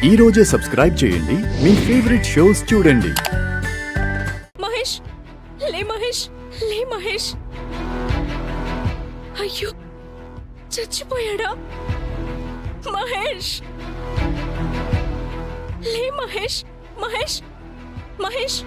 ఈ రోజే సబ్స్క్రైబ్ చేయండి మీ ఫేవరెట్ షోస్ చూడండి. మహేష్ లే, మహేష్ లే, మహేష్. అయ్యో, చచ్చిపోయాడా? మహేష్ లే, మహేష్, మహేష్, మహేష్.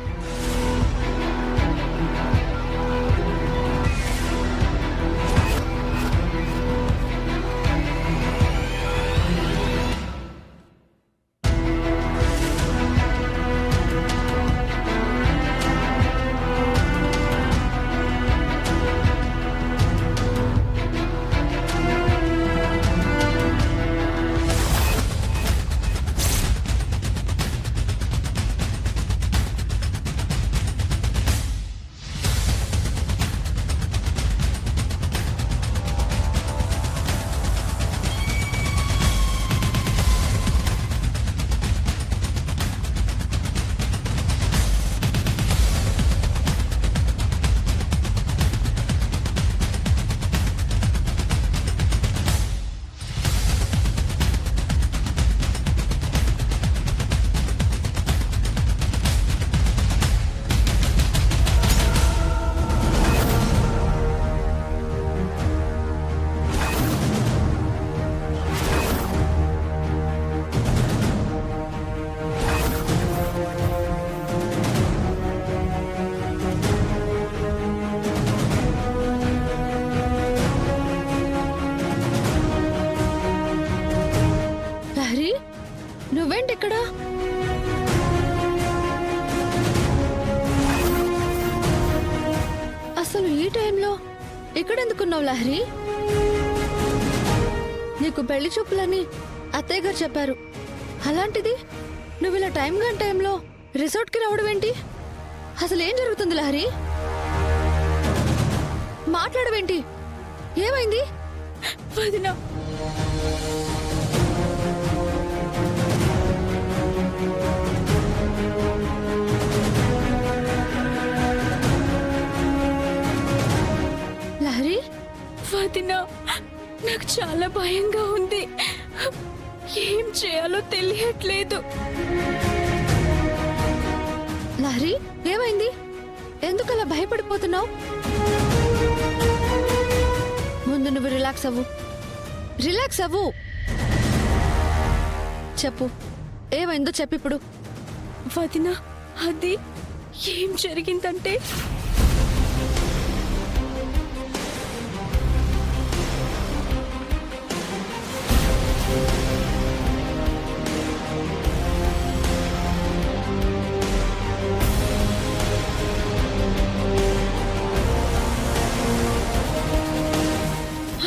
నువ్వేంటిక్కడ? అసలు ఈ టైంలో ఇక్కడెందుకున్నావు లహరి? నీకు పెళ్లి చూపులని అత్తయ్య గారు చెప్పారు. అలాంటిది నువ్వు ఇలా టైంలో రిసార్ట్కి రావడం ఏంటి? అసలు ఏం జరుగుతుంది లహరి? మాట్లాడవేంటి? ఏమైంది? వదినా, లహరి, వదినా, నాకు చాలా భయంగా ఉంది. ఏం చేయాలో తెలియట్లేదు. లహరి, ఏమైంది? ఎందుకలా భయపడిపోతున్నావు? ముందు నువ్వు రిలాక్స్ అవ్వు. రిలాక్స్ అవ్వు. చెప్పు, ఏమైందో చెప్పిప్పుడు. వదినా, అది ఏం జరిగిందంటే,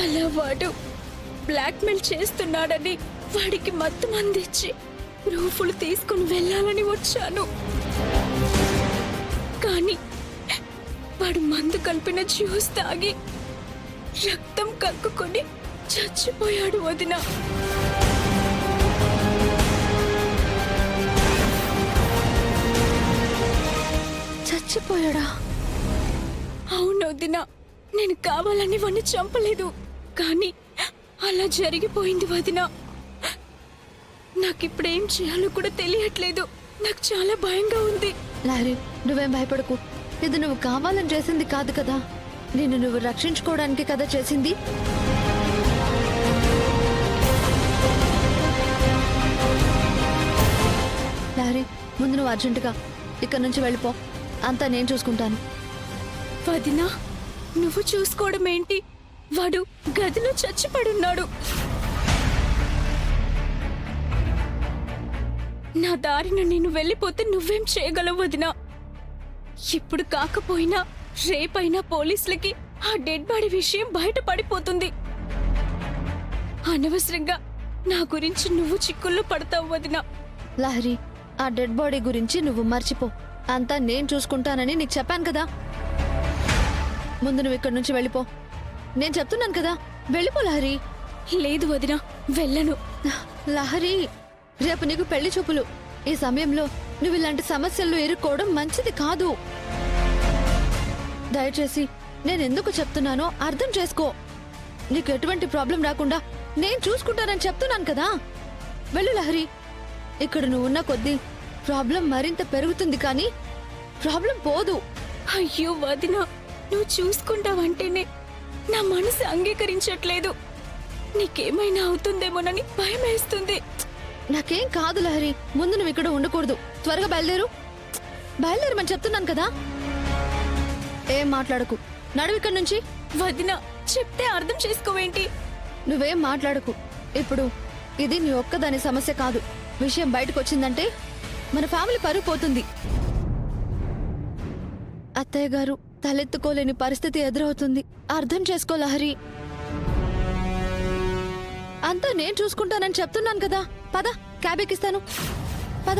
అలా వాడు బ్లాక్మెయిల్ చేస్తున్నాడని వాడికి మత్తు మందిచ్చి ప్రూఫ్లు తీసుకుని వెళ్ళాలని వచ్చాను. కానీ వాడు మందు కలిపిన జ్యూస్ తాగి రక్తం కక్కుకొని చచ్చిపోయాడు వదినా. చచ్చిపోయాడా? అవును వదినా, నేను కావాలని వాణ్ణి చంపలేదు, కానీ అలా జరిగిపోయింది వదినా. నాకిప్పుడేం చేయాలో కూడా తెలియట్లేదు. నాకు చాలా భయంగా ఉంది. లారీ, నువ్వేం భయపడకు. ఇది నువ్వు కావాలని చేసింది కాదు కదా. నిన్ను నువ్వు రక్షించుకోవడానికి కదా చేసింది. లారీ, ముందు నువ్వు అర్జెంటుగా ఇక్కడ నుంచి వెళ్ళిపో. అంతా నేను చూసుకుంటాను. వదినా, నువ్వు చూసుకోవడం ఏంటి? వాడు గదిలో చచ్చిపడున్నాడు. నా దారిన నేను వెళ్ళిపోతే నువ్వేం చేయగలవు వదినా? ఇప్పుడు కాకపోయినా రేపైనా పోలీసులకి ఆ డెడ్ బాడీ విషయం బయట పడిపోతుంది. అనవసరంగా నా గురించి నువ్వు చిక్కుల్లో పడతావు వదినా. లహరి, ఆ డెడ్ బాడీ గురించి నువ్వు మర్చిపో. అంతా నేను చూసుకుంటానని నీకు చెప్పాను కదా. ముందు నువ్వు ఇక్కడి నుంచి వెళ్ళిపో. నేను చెప్తున్నాను కదా, వెళ్ళిపో లహరి. లేదు వదినా, వెళ్ళను. లహరి, రేపు నీకు పెళ్లి చూపులు. ఈ సమయంలో నువ్వు ఇలాంటి సమస్యల్లో ఇరుక్కోవడం మంచిది కాదు. దయచేసి నేనెందుకు చెప్తున్నానో అర్థం చేసుకో. నీకు ఎటువంటి ప్రాబ్లం రాకుండా నేను చూసుకుంటానని చెప్తున్నాను కదా. వెళ్ళు లహరి, ఇక్కడ నువ్వున్న కొద్దీ ప్రాబ్లం మరింత పెరుగుతుంది కానీ ప్రాబ్లం పోదు. అయ్యో వదినా, నువ్వు చూసుకుంటావంటేనే నా మనసు అంగీకరించట్లేదు. నీకేమైనా అవుతుందేమోనని భయం వేస్తుంది. నాకేం కాదు లహరి, ముందు నువ్వు ఇక్కడ ఉండకూడదు. త్వరగా బయలుదేరమని చెప్తున్నాను కదా. ఏం మాట్లాడకు, నడువు ఇక్కడి నుంచి. వదినా, చెప్తే అర్థం చేసుకోవేంటి? నువ్వేం మాట్లాడకు. ఇప్పుడు ఇది నీ ఒక్కదాని సమస్య కాదు. విషయం బయటకు వచ్చిందంటే మన ఫ్యామిలీ పరువు పోతుంది. అత్తయ్య గారు తలెత్తుకోలేని పరిస్థితి ఎదురవుతుంది. అర్థం చేసుకో లహరి. అంతా నేను చూసుకుంటానని చెప్తున్నాను కదా. పద, క్యాబ్ ఎక్కిస్తాను. పద.